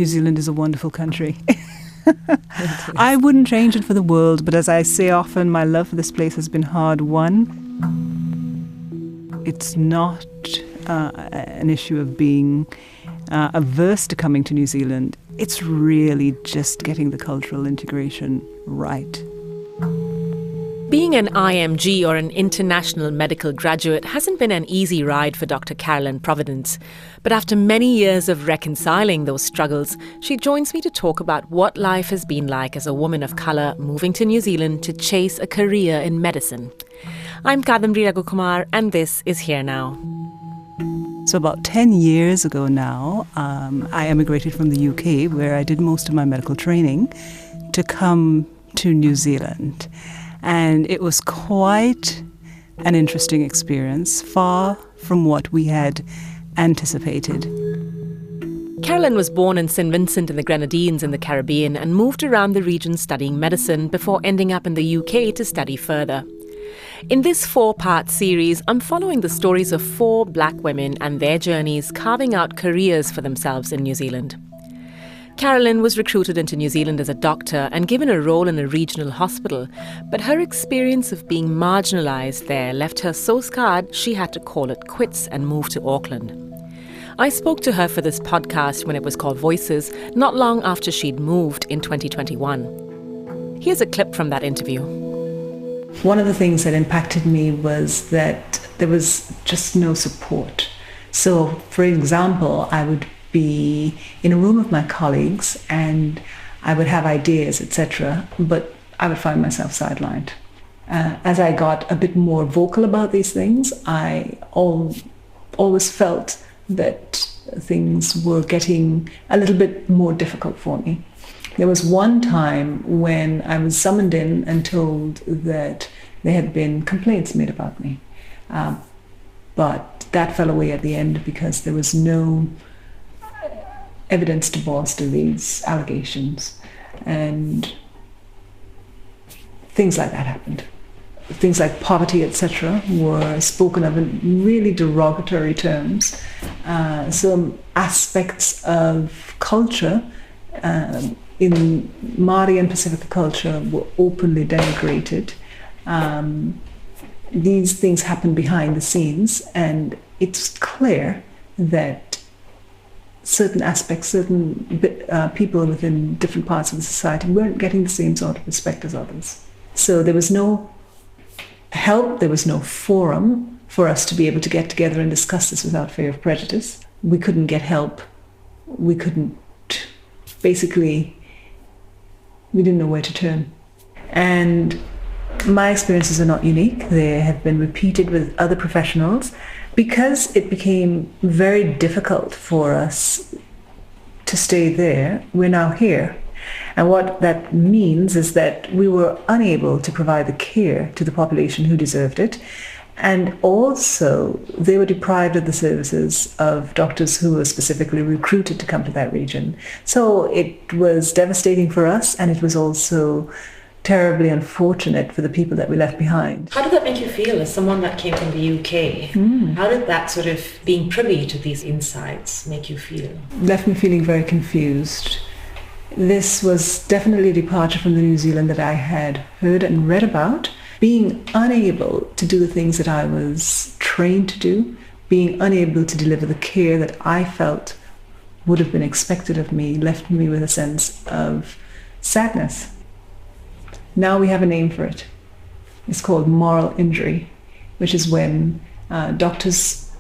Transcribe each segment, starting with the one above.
New Zealand is a wonderful country. I wouldn't change it for the world, but as I say often, my love for this place has been hard-won. It's not an issue of being averse to coming to New Zealand. It's really just getting the cultural integration right. Being an IMG, or an international medical graduate, hasn't been an easy ride for Dr. Carolyn Providence. But after many years of reconciling those struggles, she joins me to talk about what life has been like as a woman of colour moving to New Zealand to chase a career in medicine. I'm Kadambri Raghukumar, and this is Here Now. So about 10 years ago now, I emigrated from the UK, where I did most of my medical training, to come to New Zealand. And it was quite an interesting experience, far from what we had anticipated. Carolyn was born in St Vincent in the Grenadines in the Caribbean and moved around the region studying medicine before ending up in the UK to study further. In this 4-part series, I'm following the stories of 4 black women and their journeys carving out careers for themselves in New Zealand. Carolyn was recruited into New Zealand as a doctor and given a role in a regional hospital, but her experience of being marginalised there left her so scarred she had to call it quits and move to Auckland. I spoke to her for this podcast when it was called Voices, not long after she'd moved in 2021. Here's a clip from that interview. One of the things that impacted me was that there was just no support. So, for example, I would be in a room with my colleagues and I would have ideas, etc., but I would find myself sidelined. As I got a bit more vocal about these things, I always felt that things were getting a little bit more difficult for me. There was one time when I was summoned in and told that there had been complaints made about me. But that fell away at the end because there was no evidence to bolster these allegations, and things like that happened. Things like poverty, etc., were spoken of in really derogatory terms. Some aspects of culture in Māori and Pacific culture were openly denigrated. These things happened behind the scenes, and it's clear that certain aspects, certain people within different parts of the society weren't getting the same sort of respect as others. So there was no help, there was no forum for us to be able to get together and discuss this without fear of prejudice. We couldn't get help. We couldn't, basically, we didn't know where to turn. And my experiences are not unique. They have been repeated with other professionals. Because it became very difficult for us to stay there, we're now here. And what that means is that we were unable to provide the care to the population who deserved it. And also, they were deprived of the services of doctors who were specifically recruited to come to that region. So it was devastating for us, and it was also terribly unfortunate for the people that we left behind. How did that make you feel as someone that came from the UK? How did that sort of being privy to these insights make you feel? Left me feeling very confused. This was definitely a departure from the New Zealand that I had heard and read about. Being unable to do the things that I was trained to do, being unable to deliver the care that I felt would have been expected of me, left me with a sense of sadness. Now we have a name for it. It's called moral injury, which is when doctors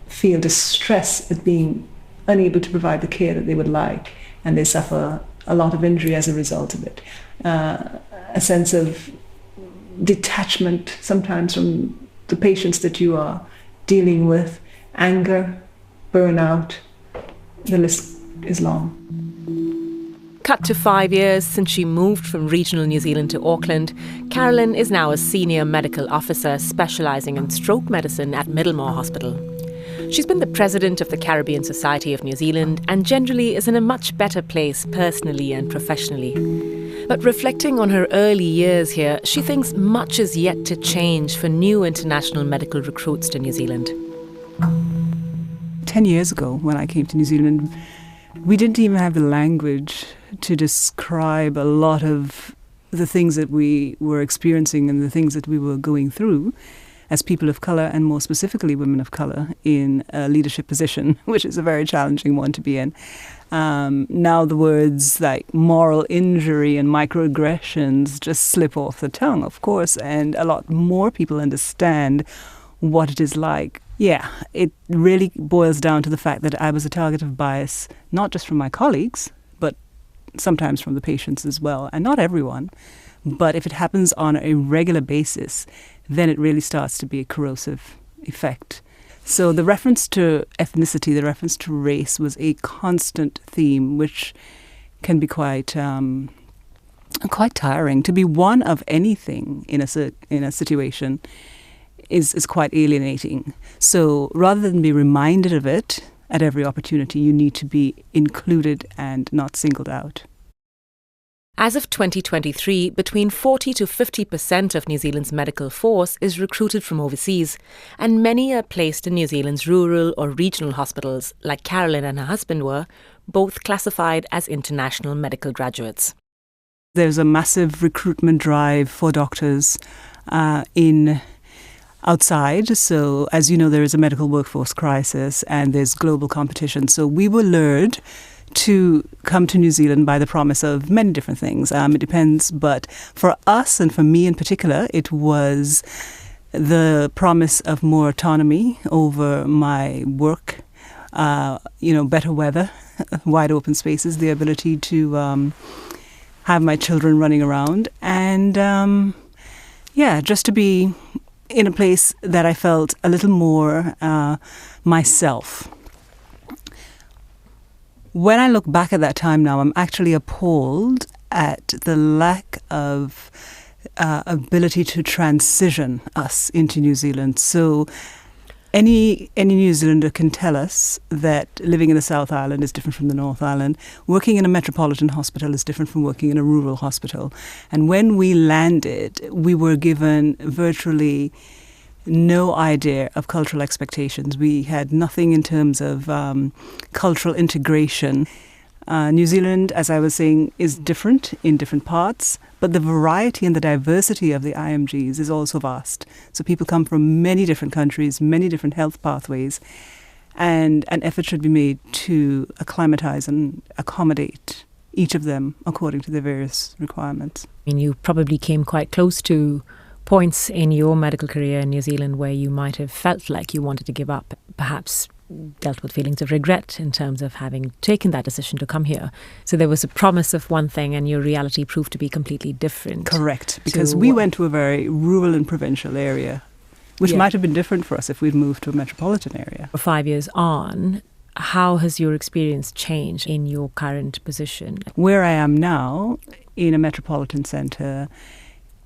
feel distress at being unable to provide the care that they would like, and they suffer a lot of injury as a result of it. A sense of detachment sometimes from the patients that you are dealing with, anger, burnout, the list is long. Cut to 5 years since she moved from regional New Zealand to Auckland, Carolyn is now a senior medical officer specialising in stroke medicine at Middlemore Hospital. She's been the president of the Caribbean Society of New Zealand and generally is in a much better place personally and professionally. But reflecting on her early years here, she thinks much is yet to change for new international medical recruits to New Zealand. 10 years ago, when I came to New Zealand, We didn't even have the language to describe a lot of the things that we were experiencing and the things that we were going through as people of colour, and more specifically women of colour in a leadership position, which is a very challenging one to be in. Now the words like moral injury and microaggressions just slip off the tongue, of course, and a lot more people understand what it is like. Yeah, it really boils down to the fact that I was a target of bias, not just from my colleagues, but sometimes from the patients as well, and not everyone. But if it happens on a regular basis, then it really starts to be a corrosive effect. So the reference to ethnicity, the reference to race was a constant theme, which can be quite tiring. To be one of anything in a situation is quite alienating. So rather than be reminded of it at every opportunity, you need to be included and not singled out. As of 2023, between 40 to 50% of New Zealand's medical force is recruited from overseas, and many are placed in New Zealand's rural or regional hospitals, like Carolyn and her husband were, both classified as international medical graduates. There's a massive recruitment drive for doctors outside. So, as you know, there is a medical workforce crisis and there's global competition. So we were lured to come to New Zealand by the promise of many different things. It depends, but for us and for me in particular, it was the promise of more autonomy over my work, better weather, wide open spaces, the ability to have my children running around, and just to be in a place that I felt a little more myself. When I look back at that time now, I'm actually appalled at the lack of ability to transition us into New Zealand. So any New Zealander can tell us that living in the South Island is different from the North Island. Working in a metropolitan hospital is different from working in a rural hospital. And when we landed, we were given virtually no idea of cultural expectations. We had nothing in terms of cultural integration. New Zealand, as I was saying, is different in different parts, but the variety and the diversity of the IMGs is also vast. So people come from many different countries, many different health pathways, and an effort should be made to acclimatise and accommodate each of them according to their various requirements. I mean, you probably came quite close to points in your medical career in New Zealand where you might have felt like you wanted to give up, perhaps dealt with feelings of regret in terms of having taken that decision to come here. So there was a promise of one thing and your reality proved to be completely different. Correct, because we went to a very rural and provincial area, which might have been different for us if we'd moved to a metropolitan area. 5 years on, how has your experience changed in your current position? Where I am now, in a metropolitan centre,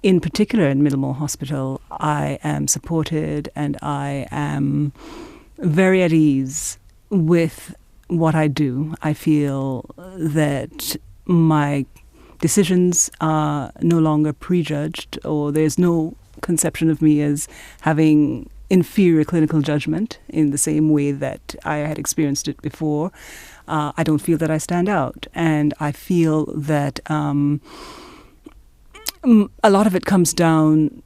in particular in Middlemore Hospital, I am supported and I am very at ease with what I do. I feel that my decisions are no longer prejudged, or there's no conception of me as having inferior clinical judgment in the same way that I had experienced it before. I don't feel that I stand out, and I feel that a lot of it comes down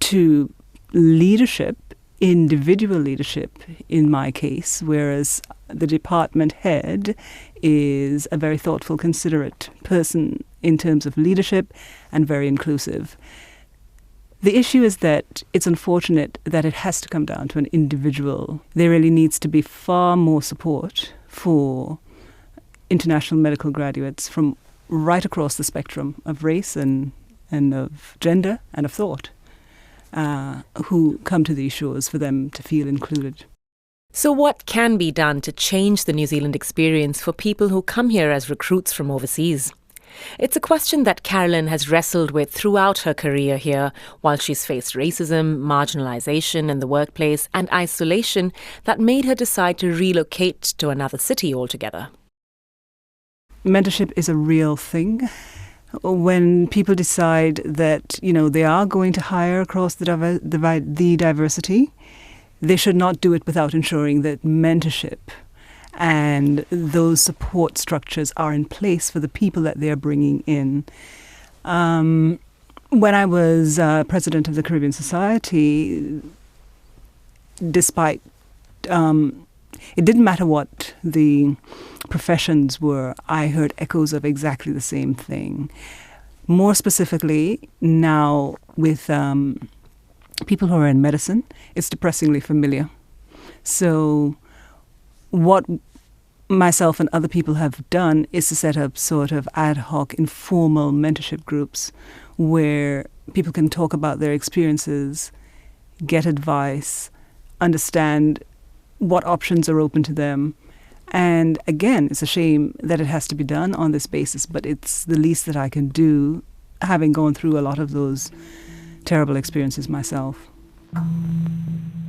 to leadership, individual leadership in my case, whereas the department head is a very thoughtful, considerate person in terms of leadership and very inclusive. The issue is that it's unfortunate that it has to come down to an individual. There really needs to be far more support for international medical graduates from right across the spectrum of race and of gender and of thought, who come to these shores for them to feel included. So what can be done to change the New Zealand experience for people who come here as recruits from overseas? It's a question that Carolyn has wrestled with throughout her career here, while she's faced racism, marginalisation in the workplace and isolation that made her decide to relocate to another city altogether. Mentorship is a real thing. When people decide that, they are going to hire across the diversity, they should not do it without ensuring that mentorship and those support structures are in place for the people that they're bringing in. When I was president of the Caribbean Society, despite it didn't matter what the professions were, I heard echoes of exactly the same thing. More specifically, now with people who are in medicine, it's depressingly familiar. So what myself and other people have done is to set up sort of ad hoc informal mentorship groups where people can talk about their experiences, get advice, understand what options are open to them. And again, it's a shame that it has to be done on this basis, but it's the least that I can do, having gone through a lot of those terrible experiences myself.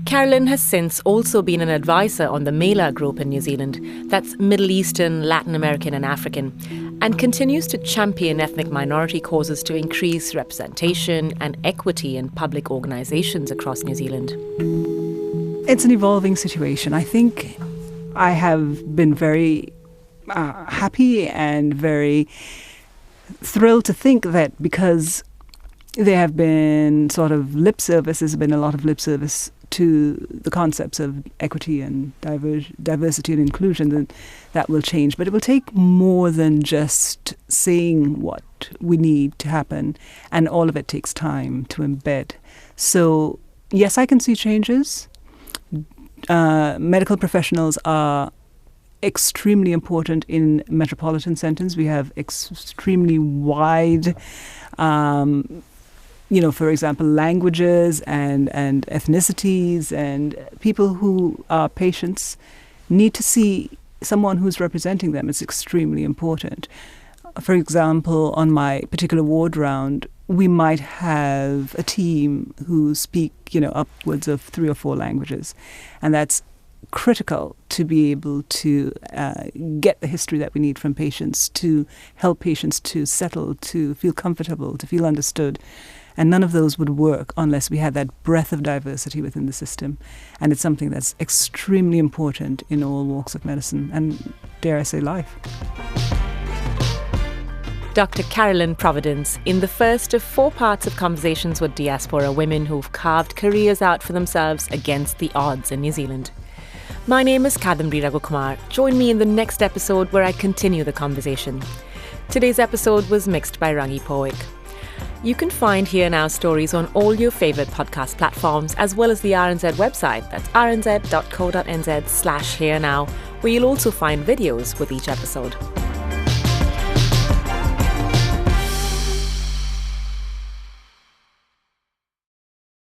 Carolyn has since also been an advisor on the MELA group in New Zealand, that's Middle Eastern, Latin American and African, and continues to champion ethnic minority causes to increase representation and equity in public organisations across New Zealand. It's an evolving situation. I think I have been very happy and very thrilled to think that because there have been sort of lip service, there's been a lot of lip service to the concepts of equity and diversity and inclusion, then that will change. But it will take more than just saying what we need to happen, and all of it takes time to embed. So yes, I can see changes. Medical professionals are extremely important in metropolitan centres. We have extremely wide, for example, languages and ethnicities, and people who are patients need to see someone who's representing them. It's extremely important. For example, on my particular ward round, we might have a team who speak, upwards of 3 or 4 languages. And that's critical to be able to get the history that we need from patients, to help patients to settle, to feel comfortable, to feel understood. And none of those would work unless we had that breadth of diversity within the system. And it's something that's extremely important in all walks of medicine and, dare I say, life. Dr. Carolyn Providence in the first of 4 parts of conversations with diaspora women who've carved careers out for themselves against the odds in New Zealand. My name is Kadambari Raghukumar. Join me in the next episode where I continue the conversation. Today's episode was mixed by Rangi Poik. You can find Here Now stories on all your favourite podcast platforms, as well as the RNZ website. That's rnz.co.nz/Here Now, where you'll also find videos with each episode.